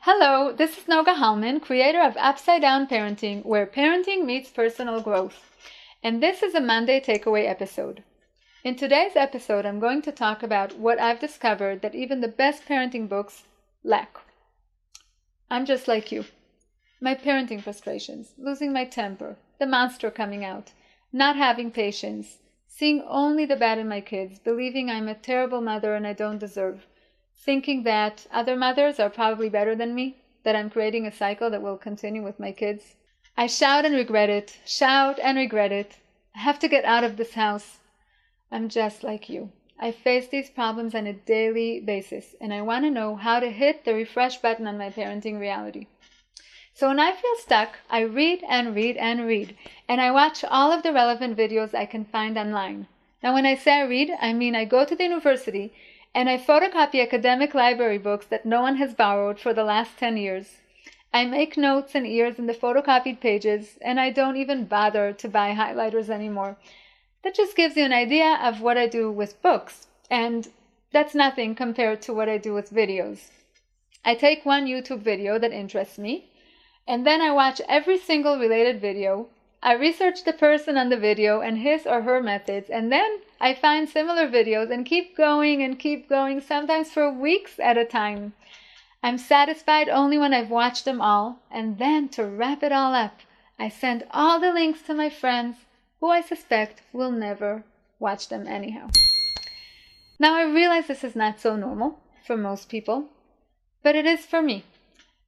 Hello, this is Noga Hallman, creator of UpsideDown Parenting, where parenting meets personal growth. And this is a Monday takeaway episode. In today's episode, I'm going to talk about what I've discovered that even the best parenting books lack. I'm just like you. My parenting frustrations, losing my temper, the monster coming out, not having patience, seeing only the bad in my kids, believing I'm a terrible mother and I don't deserve, thinking that other mothers are probably better than me, that I'm creating a cycle that will continue with my kids. I shout and regret it. I have to get out of this house. I'm just like you. I face these problems on a daily basis, and I want to know how to hit the refresh button on my parenting reality. So when I feel stuck, I read and read and read, and I watch all of the relevant videos I can find online. Now when I say I read, I mean I go to the university and I photocopy academic library books that no one has borrowed for the last 10 years. I make notes and ears in the photocopied pages, and I don't even bother to buy highlighters anymore. That just gives you an idea of what I do with books, and that's nothing compared to what I do with videos. I take one YouTube video that interests me, and then I watch every single related video. I research the person on the video and his or her methods, and then I find similar videos and keep going, sometimes for weeks at a time. I'm satisfied only when I've watched them all, and then to wrap it all up, I send all the links to my friends who I suspect will never watch them anyhow. Now I realize this is not so normal for most people, but it is for me.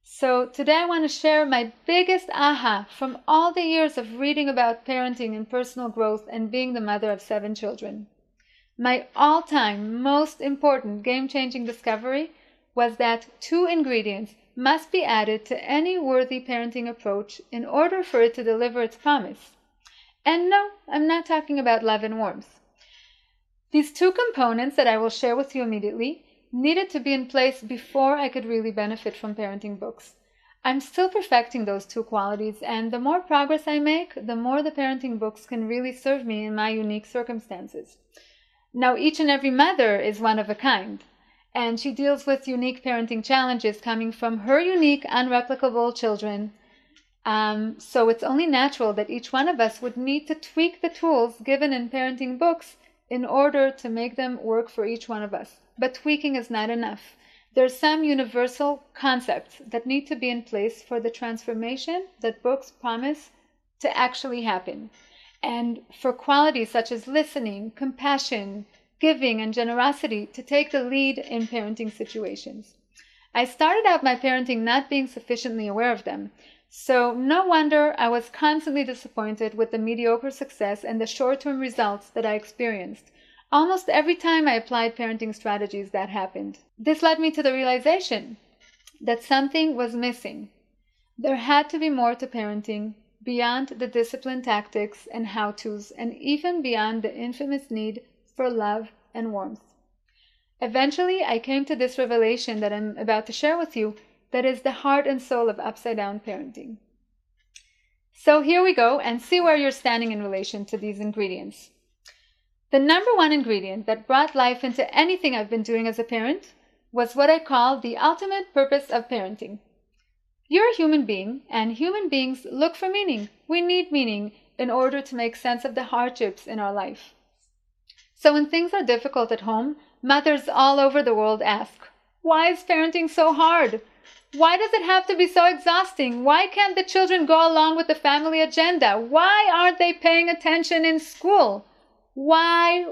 So today I want to share my biggest aha from all the years of reading about parenting and personal growth and being the mother of 7 children. My all-time most important game-changing discovery was that 2 ingredients must be added to any worthy parenting approach in order for it to deliver its promise. And no, I'm not talking about love and warmth. These 2 components that I will share with you immediately needed to be in place before I could really benefit from parenting books. I'm still perfecting those 2 qualities, and the more progress I make, the more the parenting books can really serve me in my unique circumstances. Now, each and every mother is one of a kind, and she deals with unique parenting challenges coming from her unique, unreplicable children. So it's only natural that each one of us would need to tweak the tools given in parenting books in order to make them work for each one of us. But tweaking is not enough. There's some universal concepts that need to be in place for the transformation that books promise to actually happen. And for qualities such as listening, compassion, giving, and generosity to take the lead in parenting situations. I started out my parenting not being sufficiently aware of them. So no wonder I was constantly disappointed with the mediocre success and the short-term results that I experienced. Almost every time I applied parenting strategies, that happened. This led me to the realization that something was missing. There had to be more to parenting beyond the discipline tactics and how-tos, and even beyond the infamous need for love and warmth. Eventually, I came to this revelation that I'm about to share with you that is the heart and soul of upside-down parenting. So here we go, and see where you're standing in relation to these ingredients. The number 1 ingredient that brought life into anything I've been doing as a parent was what I call the ultimate purpose of parenting. You're a human being, and human beings look for meaning. We need meaning in order to make sense of the hardships in our life. So when things are difficult at home, mothers all over the world ask, why is parenting so hard? Why does it have to be so exhausting? Why can't the children go along with the family agenda? Why aren't they paying attention in school? Why?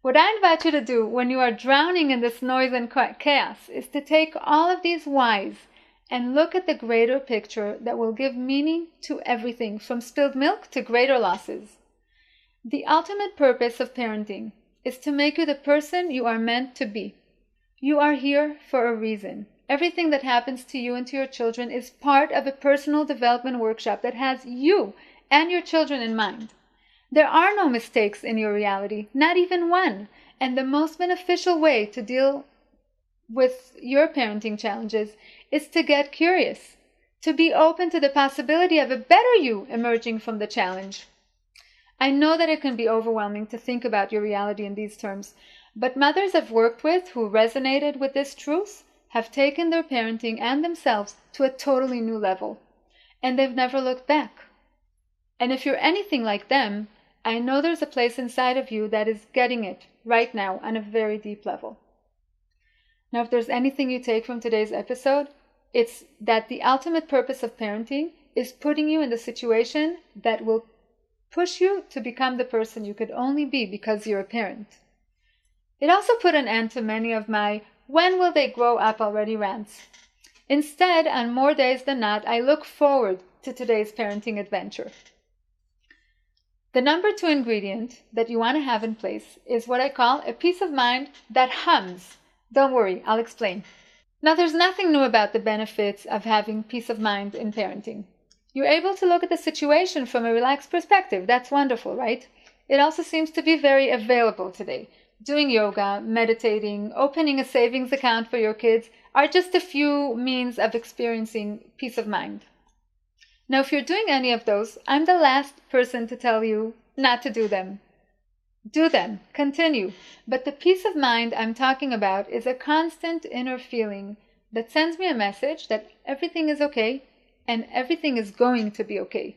What I invite you to do when you are drowning in this noise and chaos is to take all of these whys and look at the greater picture that will give meaning to everything from spilled milk to greater losses. The ultimate purpose of parenting is to make you the person you are meant to be. You are here for a reason. Everything that happens to you and to your children is part of a personal development workshop that has you and your children in mind. There are no mistakes in your reality, not even one. And the most beneficial way to deal with your parenting challenges is to get curious, to be open to the possibility of a better you emerging from the challenge. I know that it can be overwhelming to think about your reality in these terms, but mothers I've worked with who resonated with this truth have taken their parenting and themselves to a totally new level, and they've never looked back. And if you're anything like them, I know there's a place inside of you that is getting it right now on a very deep level. Now, if there's anything you take from today's episode, it's that the ultimate purpose of parenting is putting you in the situation that will push you to become the person you could only be because you're a parent. It also put an end to many of my "when will they grow up already" rants. Instead, on more days than not, I look forward to today's parenting adventure. The number 2 ingredient that you want to have in place is what I call a peace of mind that hums. Don't worry, I'll explain. Now, there's nothing new about the benefits of having peace of mind in parenting. You're able to look at the situation from a relaxed perspective. That's wonderful, right? It also seems to be very available today. Doing yoga, meditating, opening a savings account for your kids are just a few means of experiencing peace of mind. Now, if you're doing any of those, I'm the last person to tell you not to do them. Do them, continue. But the peace of mind I'm talking about is a constant inner feeling that sends me a message that everything is okay and everything is going to be okay.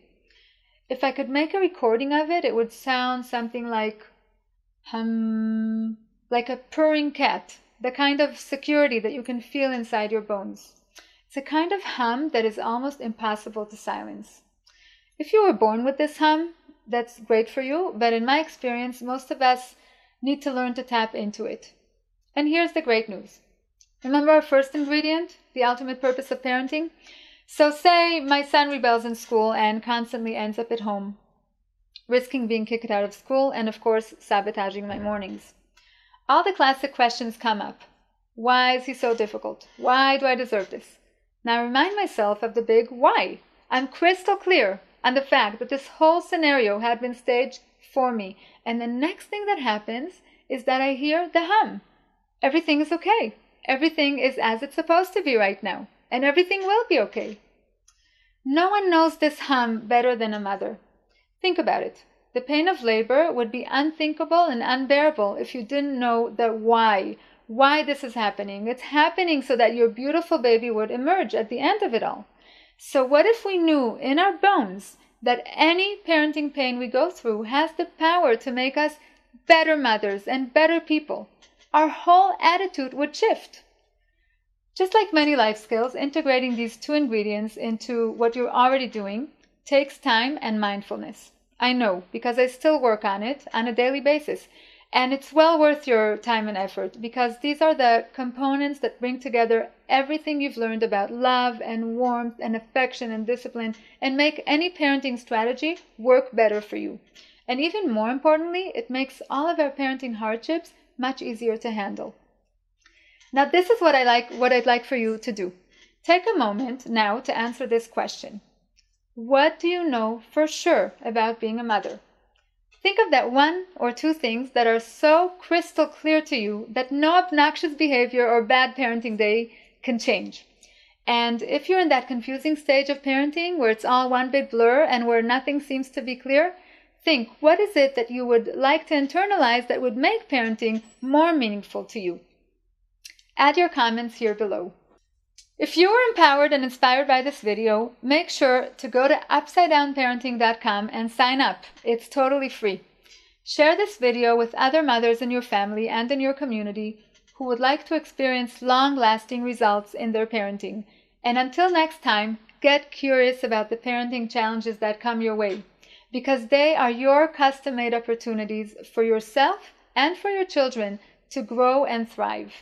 If I could make a recording of it, it would sound something like hum, like a purring cat, the kind of security that you can feel inside your bones. It's a kind of hum that is almost impossible to silence. If you were born with this hum, that's great for you, but in my experience, most of us need to learn to tap into it. And here's the great news. Remember our first ingredient, the ultimate purpose of parenting? So say my son rebels in school and constantly ends up at home, risking being kicked out of school and, of course, sabotaging my mornings. All the classic questions come up. Why is he so difficult? Why do I deserve this? Now I remind myself of the big why. I'm crystal clear on the fact that this whole scenario had been staged for me. And the next thing that happens is that I hear the hum. Everything is okay. Everything is as it's supposed to be right now. And everything will be okay. No one knows this hum better than a mother. Think about it. The pain of labor would be unthinkable and unbearable if you didn't know the why this is happening. It's happening so that your beautiful baby would emerge at the end of it all. So what if we knew in our bones that any parenting pain we go through has the power to make us better mothers and better people? Our whole attitude would shift. Just like many life skills, integrating these 2 ingredients into what you're already doing takes time and mindfulness. I know, because I still work on it on a daily basis. And it's well worth your time and effort, because these are the components that bring together everything you've learned about love and warmth and affection and discipline and make any parenting strategy work better for you. And even more importantly, it makes all of our parenting hardships much easier to handle. Now, this is what I'd like for you to do. Take a moment now to answer this question. What do you know for sure about being a mother? Think of that 1 or 2 things that are so crystal clear to you that no obnoxious behavior or bad parenting day can change. And if you're in that confusing stage of parenting where it's all one big blur and where nothing seems to be clear, think, what is it that you would like to internalize that would make parenting more meaningful to you? Add your comments here below. If you were empowered and inspired by this video, make sure to go to UpsideDownParenting.com and sign up. It's totally free. Share this video with other mothers in your family and in your community who would like to experience long-lasting results in their parenting. And until next time, get curious about the parenting challenges that come your way, because they are your custom-made opportunities for yourself and for your children to grow and thrive.